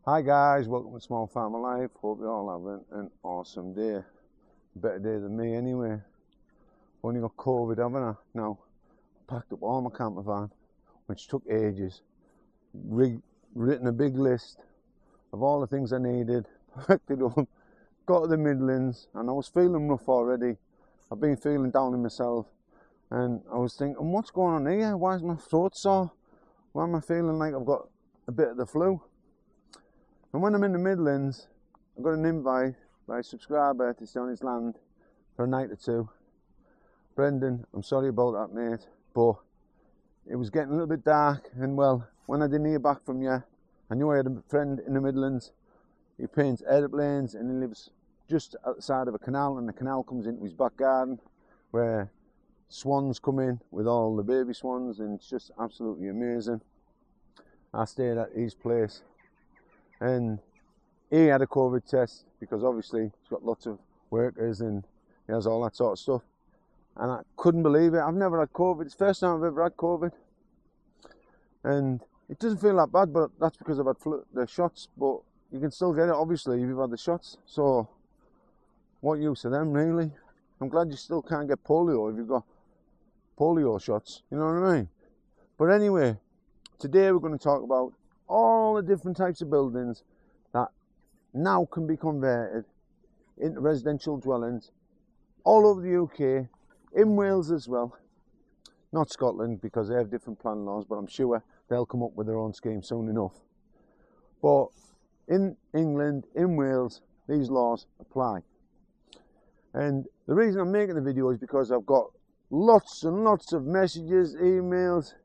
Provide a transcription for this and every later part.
Hi guys, welcome to Small Farmer Life. Hope you're all having an awesome day. A better day than me anyway. Only got COVID, haven't I? Now, packed up all my camper van, which took ages. Written a big list of all the things I needed, packed it up, got to the Midlands, and I was feeling rough already. I've been feeling down in myself, and I was thinking, what's going on here? Why is my throat sore? Why am I feeling like I've got a bit of the flu? And when I'm in the Midlands, I got an invite by a subscriber to stay on his land for a night or two. Brendan, I'm sorry about that, mate, but it was getting a little bit dark, and well, when I didn't hear back from you, I knew I had a friend in the Midlands. He paints aeroplanes and he lives just outside of a canal, and the canal comes into his back garden where swans come in with all the baby swans, and it's just absolutely amazing. I stayed at his place, and he had a COVID test because obviously he's got lots of workers and he has all that sort of stuff. And I couldn't believe it. I've never had COVID. It's the first time I've ever had COVID. And it doesn't feel that bad, but that's because I've had the shots. But you can still get it, obviously, if you've had the shots. So what use of them, really? I'm glad you still can't get polio if you've got polio shots. You know what I mean? But anyway, today we're going to talk about all the different types of buildings that now can be converted into residential dwellings all over the UK, in Wales as well. Not Scotland, because they have different plan laws, but I'm sure they'll come up with their own scheme soon enough. But in England, in Wales, these laws apply. And the reason I'm making the video is because I've got lots and lots of messages, emails,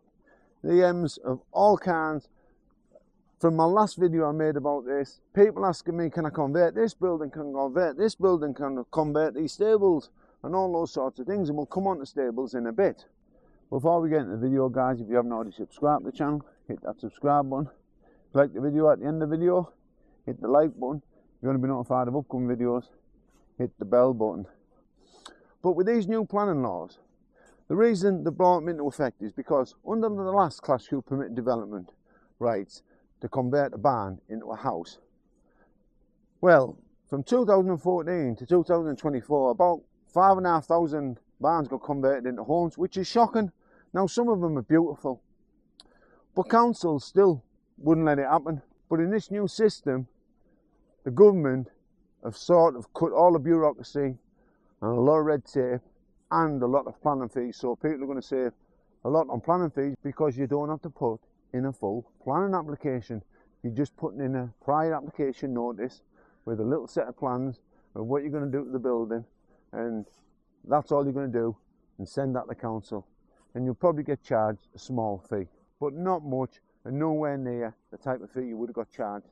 DMs of all kinds. From my last video I made about this, people asking me, can I convert this building, can I convert this building, can I convert these stables, and all those sorts of things, and we'll come on to stables in a bit. Before we get into the video, guys, if you haven't already subscribed to the channel, hit that subscribe button. If you like the video, at the end of the video, hit the like button. You're going to be notified of upcoming videos. Hit the bell button. But with these new planning laws, the reason they brought them into effect is because under the last Class 2 permitted development rights, to convert a barn into a house. Well, from 2014 to 2024, about 5,500 barns got converted into homes, which is shocking. Now, some of them are beautiful, but councils still wouldn't let it happen. But in this new system, the government have sort of cut all the bureaucracy and a lot of red tape and a lot of planning fees. So people are going to save a lot on planning fees because you don't have to put in a full planning application. You're just putting in a prior application notice with a little set of plans of what you're going to do to the building, and that's all you're going to do, and send that to council, and you'll probably get charged a small fee, but not much, and nowhere near the type of fee you would have got charged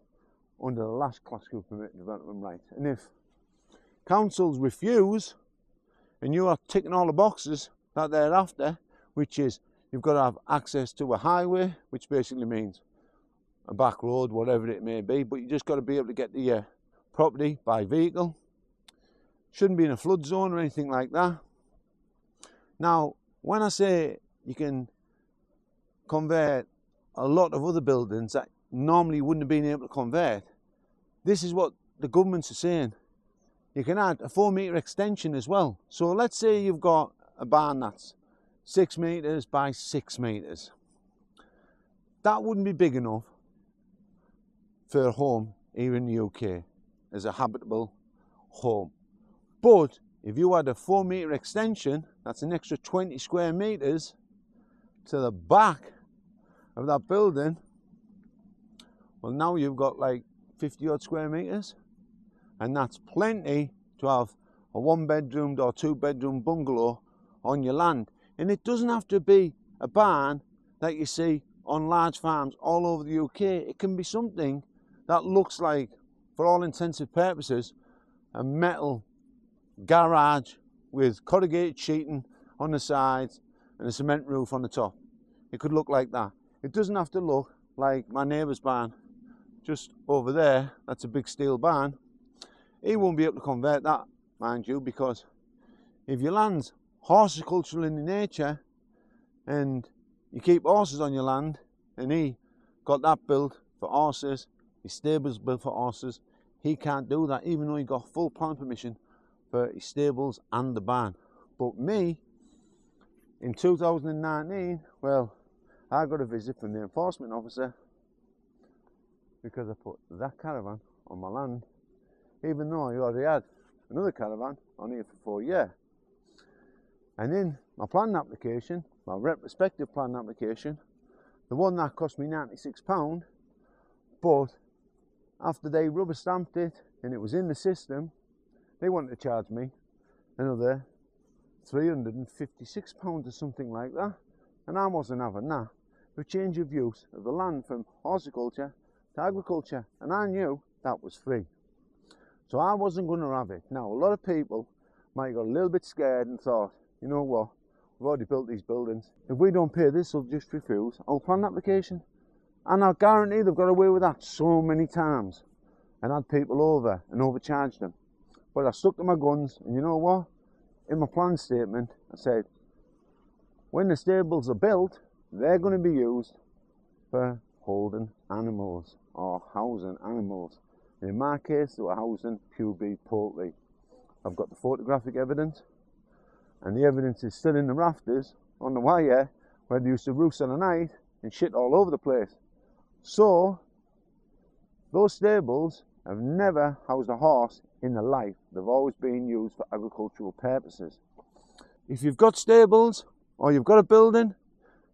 under the last Class 2 permitted development rights. And if councils refuse, and you are ticking all the boxes that they're after, which is you've got to have access to a highway, which basically means a back road, whatever it may be, but you just got to be able to get to your property by vehicle. Shouldn't be in a flood zone or anything like that. Now, when I say you can convert a lot of other buildings that normally wouldn't have been able to convert, this is what the governments are saying. You can add a 4-metre extension as well. So let's say you've got a barn that's 6 metres by 6 metres. That wouldn't be big enough for a home here in the UK as a habitable home. But if you had a 4-metre extension, that's an extra 20 square metres to the back of that building. Well, now you've got like 50 odd square metres, and that's plenty to have a 1-bedroom or 2-bedroom bungalow on your land. And it doesn't have to be a barn that you see on large farms all over the UK. It can be something that looks like, for all intensive purposes, a metal garage with corrugated sheeting on the sides and a cement roof on the top. It could look like that. It doesn't have to look like my neighbour's barn just over there. That's a big steel barn. He won't be able to convert that, mind you, because if your land's horticultural in nature and you keep horses on your land, and he got that built for horses, his stable's built for horses. He can't do that, even though he got full planning permission for his stables and the barn. But me, in 2019, well, I got a visit from the enforcement officer because I put that caravan on my land, even though I already had another caravan on here for 4 years. And in my planning application, my retrospective planning application, the one that cost me £96, but after they rubber stamped it and it was in the system, they wanted to charge me another £356 or something like that, and I wasn't having that. For change of use of the land from horticulture to agriculture, and I knew that was free, so I wasn't going to have it. Now, a lot of people might have got a little bit scared and thought, you know what, we've already built these buildings, if we don't pay this, they'll just refuse our planning application. And I guarantee they've got away with that so many times and had people over and overcharged them. But I stuck to my guns, and you know what? In my plan statement, I said, when the stables are built, they're going to be used for holding animals or housing animals. And in my case, they were housing QB poultry. I've got the photographic evidence, and the evidence is still in the rafters on the wire where they used to roost on the night and shit all over the place. So, those stables have never housed a horse in their life. They've always been used for agricultural purposes. If you've got stables or you've got a building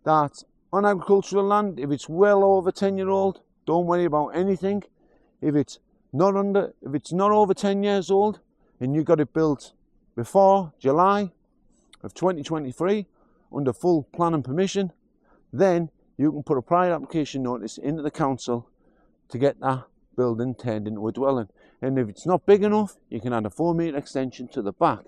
that's on agricultural land, if it's well over 10-year-old, don't worry about anything. If it's not over 10 years old and you got it built before July of 2023 under full planning permission, then you can put a prior application notice into the council to get that building turned into a dwelling. And if it's not big enough, you can add a 4-metre extension to the back.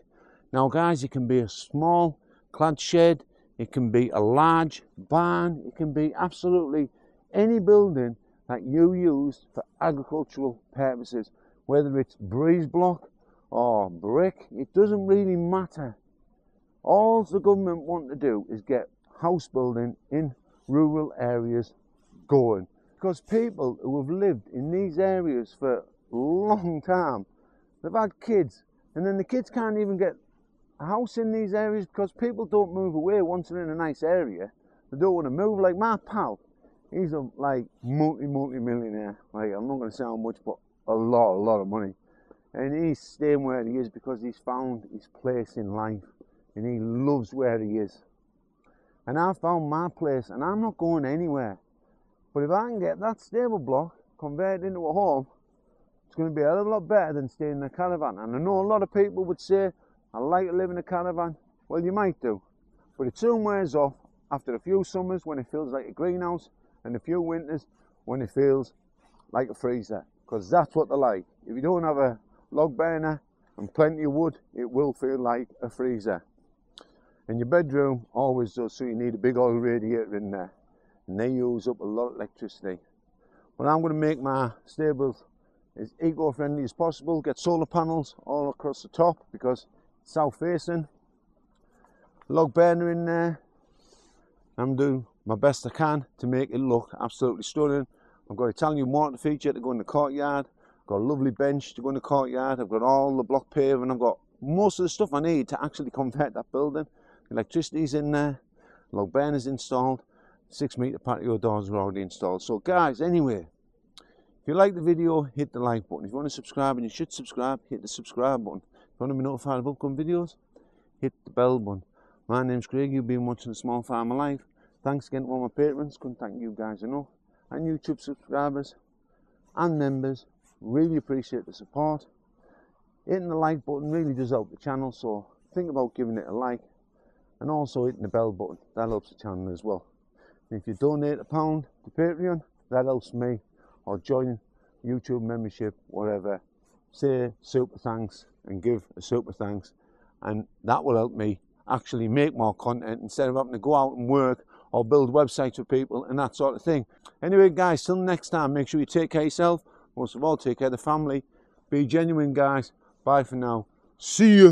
Now guys, it can be a small clad shed, it can be a large barn, it can be absolutely any building that you use for agricultural purposes, whether it's breeze block or brick, it doesn't really matter. All the government want to do is get house building in rural areas going, because people who have lived in these areas for a long time, they've had kids, and then the kids can't even get a house in these areas because people don't move away once they're in a nice area. They don't want to move. Like my pal, he's a multi-millionaire. Like, I'm not going to say how much, but a lot of money, and he's staying where he is because he's found his place in life and he loves where he is. And I found my place, and I'm not going anywhere. But if I can get that stable block converted into a home, it's going to be a hell of a lot better than staying in a caravan. And I know a lot of people would say, I like to live in a caravan. Well, you might do, but it soon wears off after a few summers when it feels like a greenhouse, and a few winters when it feels like a freezer, because that's what they're like. If you don't have a log burner and plenty of wood, it will feel like a freezer. And your bedroom always does, so you need a big oil radiator in there, and they use up a lot of electricity. But I'm going to make my stables as eco-friendly as possible, get solar panels all across the top because it's south facing, log burner in there. I'm doing my best I can to make it look absolutely stunning. I've got Italian water feature to go in the courtyard, I've got a lovely bench to go in the courtyard, I've got all the block paving, I've got most of the stuff I need to actually convert that building. Electricity's in there, log burner's installed, 6-metre patio doors are already installed. So guys, anyway, if you like the video, hit the like button. If you want to subscribe, and you should subscribe, hit the subscribe button. If you want to be notified of upcoming videos, hit the bell button. My name's Craig, you've been watching The Small Farmer Life. Thanks again to all my patrons, couldn't thank you guys enough. And YouTube subscribers and members, really appreciate the support. Hitting the like button really does help the channel, so think about giving it a like. And also hitting the bell button, that helps the channel as well. And if you donate £1 to Patreon, that helps me, or join YouTube membership, whatever. Say super thanks and give a super thanks, and that will help me actually make more content instead of having to go out and work or build websites for people and that sort of thing. Anyway guys, till next time, make sure you take care of yourself, most of all take care of the family, be genuine guys. Bye for now, see you.